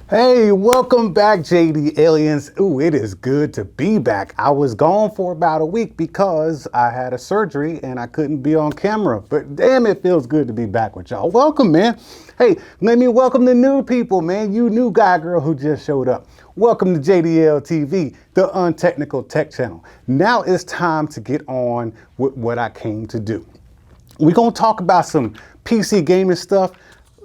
Hey, welcome back, JD Aliens. Ooh, it is good to be back. I was gone for about a week because I had a surgery and I couldn't be on camera, but damn, it feels good to be back with y'all. Welcome, man. Hey, let me welcome the new people, man. You new guy, girl who just showed up. Welcome to JDL TV, the Untechnical Tech Channel. Now it's time to get on with what I came to do. We're gonna talk about some PC gaming stuff,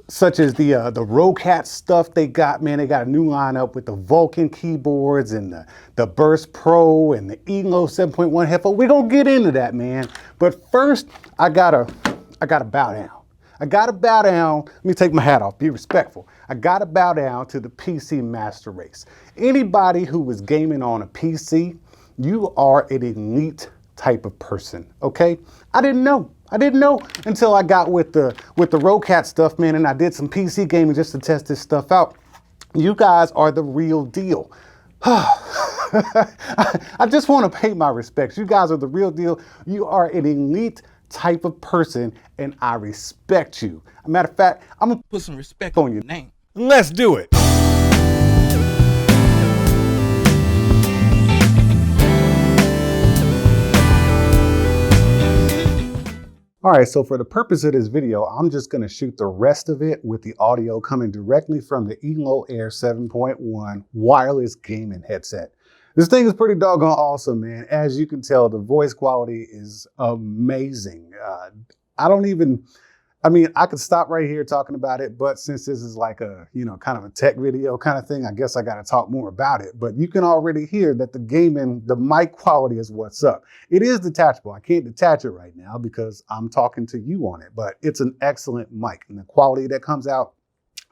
such as the Roccat stuff they got, man. They got a new lineup with the Vulcan keyboards and the Burst Pro and the ELO 7.1 headphone. We're gonna get into that, man. But first, I gotta bow down. I gotta bow down. Let me take my hat off, be respectful. I gotta bow down to the PC master race. Anybody who is gaming on a PC, you are an elite type of person, okay? I didn't know until I got with the Roccat stuff, man, and I did some PC gaming just to test this stuff out. You guys are the real deal. I just want to pay my respects. You guys are the real deal. You are an elite type of person, and I respect you. As a matter of fact, I'm gonna put some respect on your name. Let's do it. All right, so for the purpose of this video, I'm just gonna shoot the rest of it with the audio coming directly from the ELO 7.1 wireless gaming headset. This thing is pretty doggone awesome, man. As you can tell, the voice quality is amazing. I could stop right here talking about it, but since this is like a, kind of a tech video kind of thing, I guess I got to talk more about it. But you can already hear that the mic quality is what's up. It is detachable. I can't detach it right now because I'm talking to you on it, but it's an excellent mic and the quality that comes out,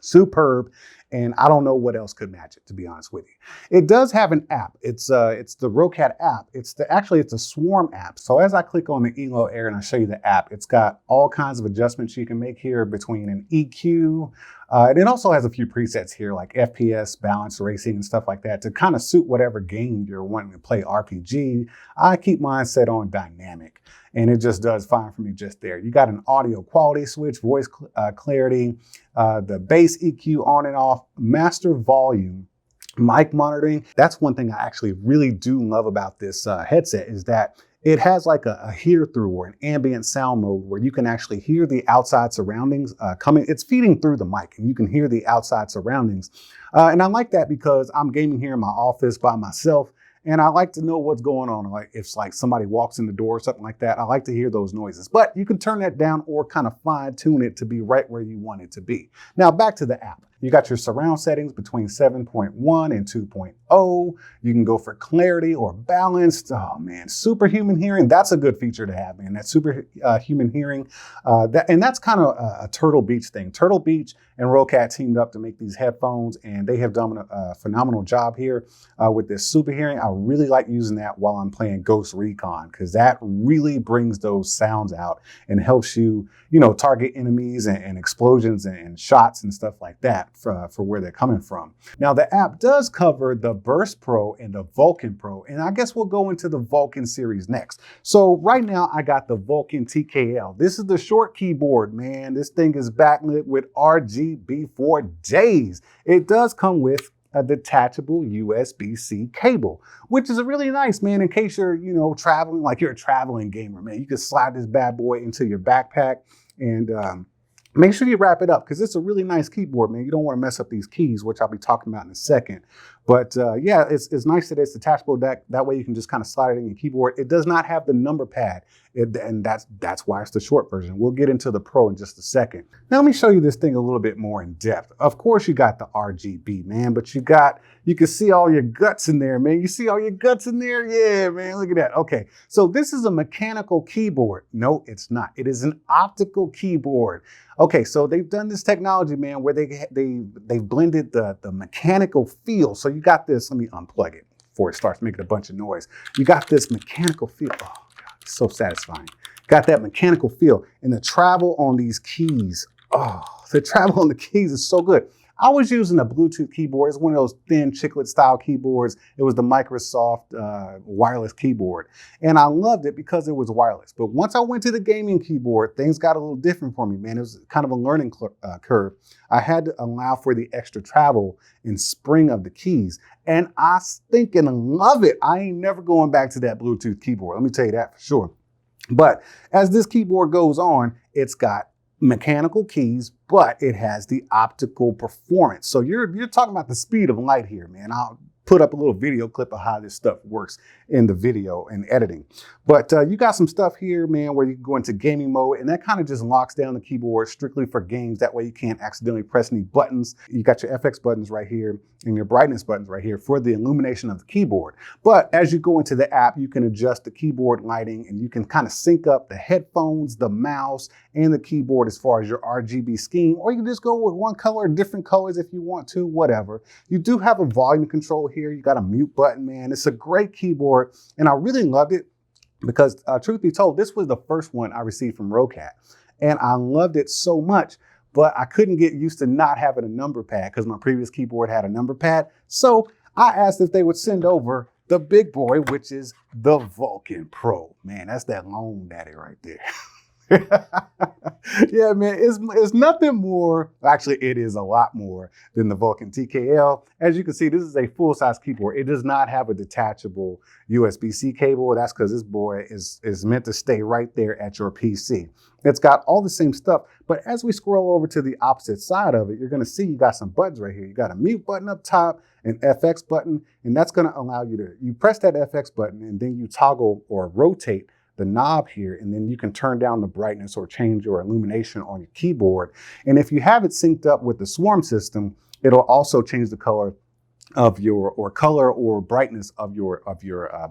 superb. And I don't know what else could match it, to be honest with you. It does have an app. It's the Roccat app. It's a Swarm app. So as I click on the ELO Air and I show you the app, it's got all kinds of adjustments you can make here between an EQ. And it also has a few presets here like FPS, balance, racing, and stuff like that to kind of suit whatever game you're wanting to play. RPG. I keep mine set on dynamic, and it just does fine for me just there. You got an audio quality switch, voice clarity, the bass EQ on and off, master volume, mic monitoring. That's one thing I actually really do love about this headset is that it has like a hear through or an ambient sound mode where you can actually hear the outside surroundings coming. It's feeding through the mic and you can hear the outside surroundings. And I like that because I'm gaming here in my office by myself. And I like to know what's going on. Like if somebody walks in the door or something like that, I like to hear those noises. But you can turn that down or kind of fine tune it to be right where you want it to be. Now back to the app. You got your surround settings between 7.1 and 2.0. You can go for clarity or balanced. Oh man, superhuman hearing. That's a good feature to have, man. That superhuman hearing. And that's kind of a Turtle Beach thing. Turtle Beach and Roccat teamed up to make these headphones, and they have done a phenomenal job here with this super hearing. I really like using that while I'm playing Ghost Recon because that really brings those sounds out and helps you, target enemies and explosions and shots and stuff like that for where they're coming from. Now the app does cover the Burst Pro and the Vulcan Pro, and I guess we'll go into the Vulcan series next. So right now I got the Vulcan TKL. This is the short keyboard, man. This thing is backlit with RGB for days. It does come with a detachable USB-C cable, which is really nice, man, in case you're, traveling, like you're a traveling gamer, man. You can slide this bad boy into your backpack and make sure you wrap it up because it's a really nice keyboard, man. You don't want to mess up these keys, which I'll be talking about in a second. But yeah, it's nice that it's detachable. That way you can just kind of slide it in your keyboard. It does not have the number pad, and that's why it's the short version. We'll get into the Pro in just a second. Now let me show you this thing a little bit more in depth. Of course you got the RGB, man, but you can see all your guts in there, man. You see all your guts in there? Yeah, man, look at that. Okay, so this is a mechanical keyboard. No, it's not. It is an optical keyboard. Okay, so they've done this technology, man, where they've blended the mechanical feel. So you got this, let me unplug it before it starts making a bunch of noise. You got this mechanical feel. Oh God, it's so satisfying. Got that mechanical feel and the travel on these keys. Oh, the travel on the keys is so good. I was using a Bluetooth keyboard. It's one of those thin chiclet style keyboards. It was the Microsoft wireless keyboard. And I loved it because it was wireless. But once I went to the gaming keyboard, things got a little different for me, man. It was kind of a learning curve. I had to allow for the extra travel and spring of the keys. And I stinking love it. I ain't never going back to that Bluetooth keyboard. Let me tell you that for sure. But as this keyboard goes on, it's got mechanical keys, but it has the optical performance. So you're talking about the speed of light here, man. I'll put up a little video clip of how this stuff works in the video and editing. But you got some stuff here, man, where you can go into gaming mode, and that kind of just locks down the keyboard strictly for games. That way you can't accidentally press any buttons. You got your FX buttons right here and your brightness buttons right here for the illumination of the keyboard. But as you go into the app, you can adjust the keyboard lighting, and you can kind of sync up the headphones, the mouse, and the keyboard as far as your RGB scheme, or you can just go with one color, different colors if you want to, whatever. You do have a volume control here. You got a mute button, man. It's a great keyboard, and I really loved it because truth be told, this was the first one I received from Roccat, and I loved it so much, but I couldn't get used to not having a number pad because my previous keyboard had a number pad. So I asked if they would send over the big boy, which is the Vulcan Pro. Man, that's that long daddy right there. Yeah, man, it's nothing more. Actually, it is a lot more than the Vulcan TKL. As you can see, this is a full-size keyboard. It does not have a detachable USB-C cable. That's because this boy is meant to stay right there at your PC. It's got all the same stuff, but as we scroll over to the opposite side of it, you're going to see you got some buttons right here. You got a mute button up top, an FX button, and that's going to allow you press that FX button, and then you toggle or rotate the knob here, and then you can turn down the brightness or change your illumination on your keyboard. And if you have it synced up with the Swarm system, it'll also change the color of your color or brightness of your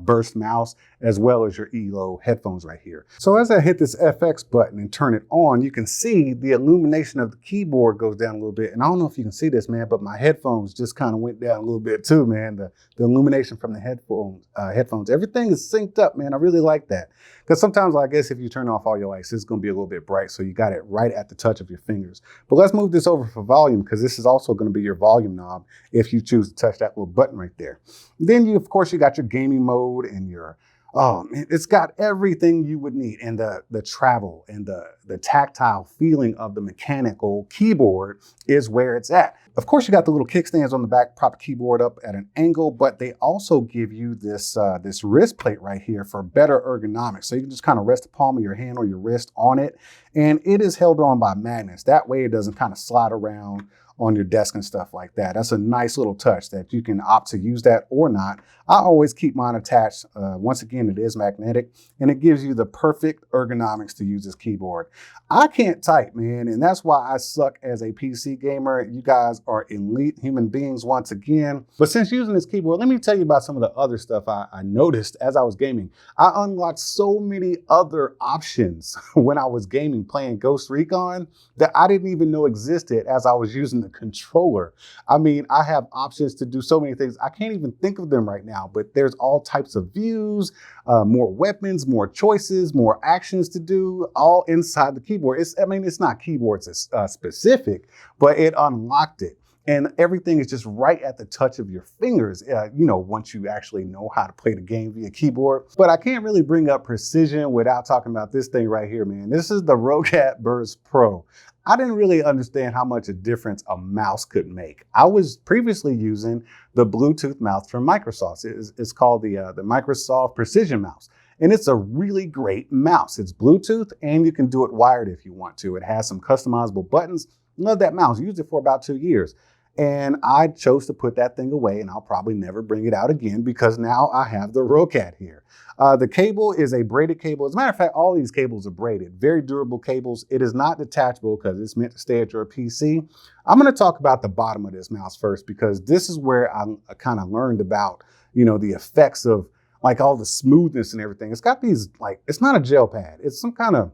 Burst mouse, as well as your ELO headphones right here. So as I hit this FX button and turn it on, you can see the illumination of the keyboard goes down a little bit. And I don't know if you can see this, man, but my headphones just kind of went down a little bit too, man. The illumination from the headphones, everything is synced up, man. I really like that. Because sometimes, I guess, if you turn off all your lights, it's going to be a little bit bright. So you got it right at the touch of your fingers. But let's move this over for volume, because this is also going to be your volume knob if you choose to touch that little button right there. Then you, of course, you got your gaming mode and your, oh man, it's got everything you would need, and the travel and the tactile feeling of the mechanical keyboard is where it's at. Of course, you got the little kickstands on the back, prop the keyboard up at an angle, but they also give you this this wrist plate right here for better ergonomics. So you can just kind of rest the palm of your hand or your wrist on it, and it is held on by magnets. That way it doesn't kind of slide around on your desk and stuff like that. That's a nice little touch that you can opt to use that or not. I always keep mine attached. Once again, it is magnetic, and it gives you the perfect ergonomics to use this keyboard. I can't type, man, and that's why I suck as a PC gamer. You guys are elite human beings once again. But since using this keyboard, let me tell you about some of the other stuff I noticed as I was gaming. I unlocked so many other options when I was gaming, playing Ghost Recon, that I didn't even know existed as I was using the controller. I mean, I have options to do so many things. I can't even think of them right now, but there's all types of views, more weapons, more choices, more actions to do, all inside the keyboard. It's not keyboard specific, but it unlocked it. And everything is just right at the touch of your fingers, once you actually know how to play the game via keyboard. But I can't really bring up precision without talking about this thing right here, man. This is the Roccat Burst Pro. I didn't really understand how much a difference a mouse could make. I was previously using the Bluetooth mouse from Microsoft. It's called the Microsoft Precision Mouse. And it's a really great mouse. It's Bluetooth, and you can do it wired if you want to. It has some customizable buttons. Love that mouse. Used it for about 2 years. And I chose to put that thing away, and I'll probably never bring it out again because now I have the Roccat here. The cable is a braided cable. As a matter of fact, all these cables are braided. Very durable cables. It is not detachable because it's meant to stay at your PC. I'm going to talk about the bottom of this mouse first because this is where I kind of learned about, the effects of like all the smoothness and everything. It's got these, it's not a gel pad. It's some kind of,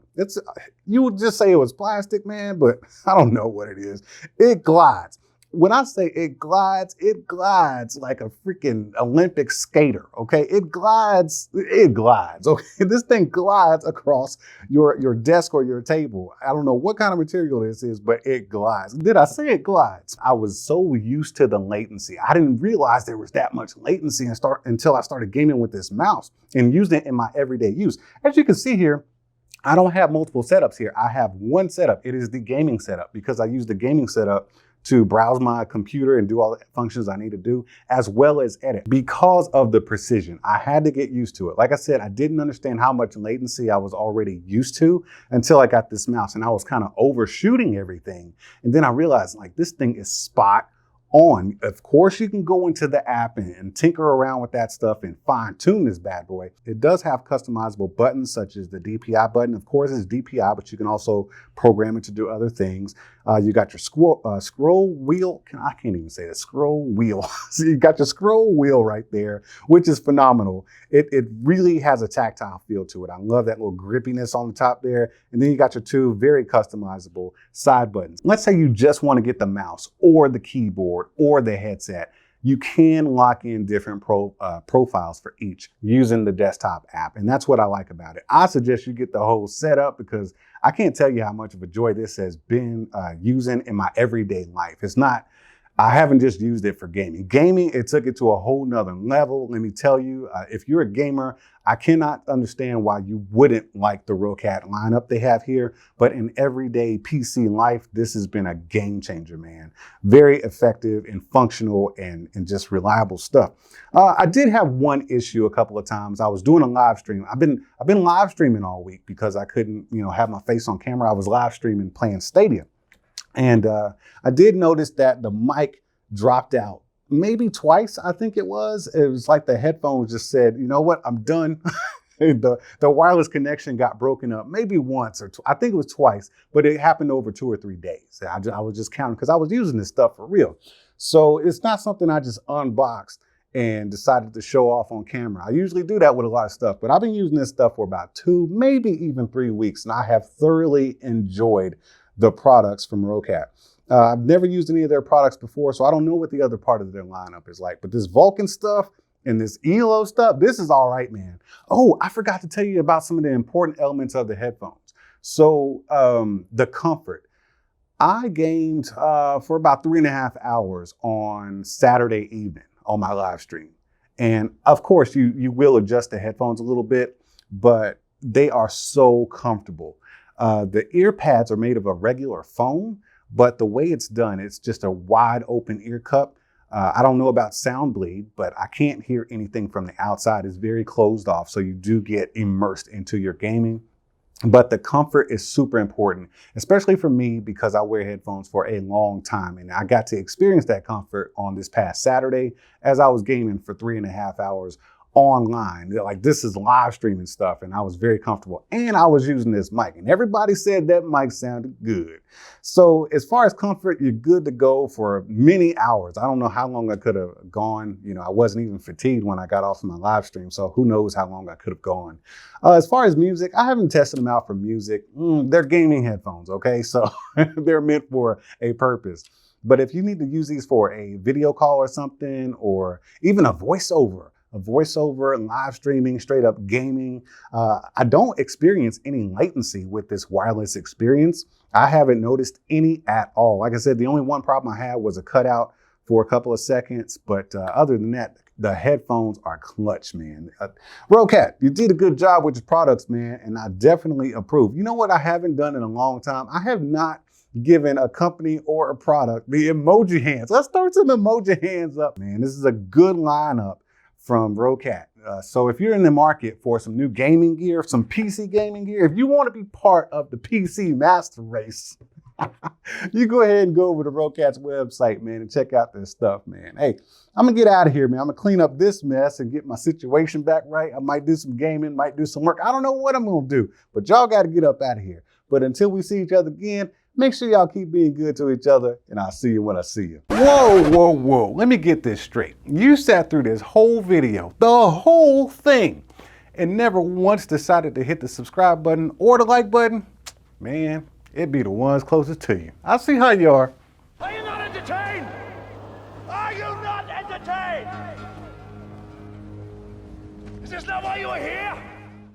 you would just say it was plastic, man, but I don't know what it is. It glides. when I say it glides like a freaking Olympic skater, okay? It glides, okay? This thing glides across your desk or your table. I don't know what kind of material this is, but it glides. Did I say it glides? I was so used to the latency. I didn't realize there was that much latency until I started gaming with this mouse and used it in my everyday use. As you can see here, I don't have multiple setups here. I have one setup. It is the gaming setup because I use the gaming setup to browse my computer and do all the functions I need to do, as well as edit. Because of the precision, I had to get used to it. Like I said, I didn't understand how much latency I was already used to until I got this mouse, and I was kind of overshooting everything. And then I realized, like, this thing is spot on. Of course, you can go into the app and tinker around with that stuff and fine tune this bad boy. It does have customizable buttons such as the DPI button. Of course, it's DPI, but you can also program it to do other things. You got your scroll wheel. I can't even say that. Scroll wheel. So you got your scroll wheel right there, which is phenomenal. It really has a tactile feel to it. I love that little grippiness on the top there. And then you got your two very customizable side buttons. Let's say you just want to get the mouse or the keyboard or the headset. You can lock in different profiles for each using the desktop app. And that's what I like about it. I suggest you get the whole setup because I can't tell you how much of a joy this has been using in my everyday life. I haven't just used it for gaming. Gaming, it took it to a whole nother level. Let me tell you, if you're a gamer, I cannot understand why you wouldn't like the Roccat lineup they have here. But in everyday PC life, this has been a game changer, man. Very effective and functional and just reliable stuff. I did have one issue a couple of times. I was doing a live stream. I've been live streaming all week because I couldn't, have my face on camera. I was live streaming playing Stadia. And I did notice that the mic dropped out maybe twice, I think it was. It was like the headphones just said, you know what, I'm done. The wireless connection got broken up maybe once or I think it was twice, but it happened over 2 or 3 days. I was just counting because I was using this stuff for real. So it's not something I just unboxed and decided to show off on camera. I usually do that with a lot of stuff, but I've been using this stuff for about 2, maybe even 3 weeks, and I have thoroughly enjoyed the products from Roccat. I've never used any of their products before, so I don't know what the other part of their lineup is like. But this Vulcan stuff and this ELO stuff, this is all right, man. Oh, I forgot to tell you about some of the important elements of the headphones. So the comfort. I gamed for about 3.5 hours on Saturday evening on my live stream. And of course, you will adjust the headphones a little bit, but they are so comfortable. The ear pads are made of a regular foam, but the way it's done, it's just a wide open ear cup. I don't know about sound bleed, but I can't hear anything from the outside. It's very closed off, so you do get immersed into your gaming. But the comfort is super important, especially for me because I wear headphones for a long time. And I got to experience that comfort on this past Saturday as I was gaming for 3.5 hours online. Like, this is live streaming stuff, and I was very comfortable. And I was using this mic, and everybody said that mic sounded good. So as far as comfort, you're good to go for many hours. I don't know how long I could have gone. I wasn't even fatigued when I got off of my live stream, so who knows how long I could have gone. As far as music, I haven't tested them out for music. They're gaming headphones, okay? So they're meant for a purpose. But if you need to use these for a video call or something, or even a voiceover live streaming, straight up gaming. I don't experience any latency with this wireless experience. I haven't noticed any at all. Like I said, the only one problem I had was a cutout for a couple of seconds. But other than that, the headphones are clutch, man. Roccat, you did a good job with your products, man. And I definitely approve. You know what I haven't done in a long time? I have not given a company or a product the emoji hands. Let's throw some emoji hands up, man. This is a good lineup from Roccat. So if you're in the market for some new gaming gear, some PC gaming gear, if you want to be part of the PC master race, you go ahead and go over to Roccat's website, man, and check out this stuff, man. Hey, I'm gonna get out of here, man. I'm gonna clean up this mess and get my situation back right. I might do some gaming, might do some work. I don't know what I'm gonna do, but y'all gotta get up out of here. But until we see each other again, make sure y'all keep being good to each other, and I'll see you when I see you. Whoa. Let me get this straight. You sat through this whole video, the whole thing, and never once decided to hit the subscribe button or the like button? Man, it'd be the ones closest to you. I see how you are. Are you not entertained? Is this not why you were here?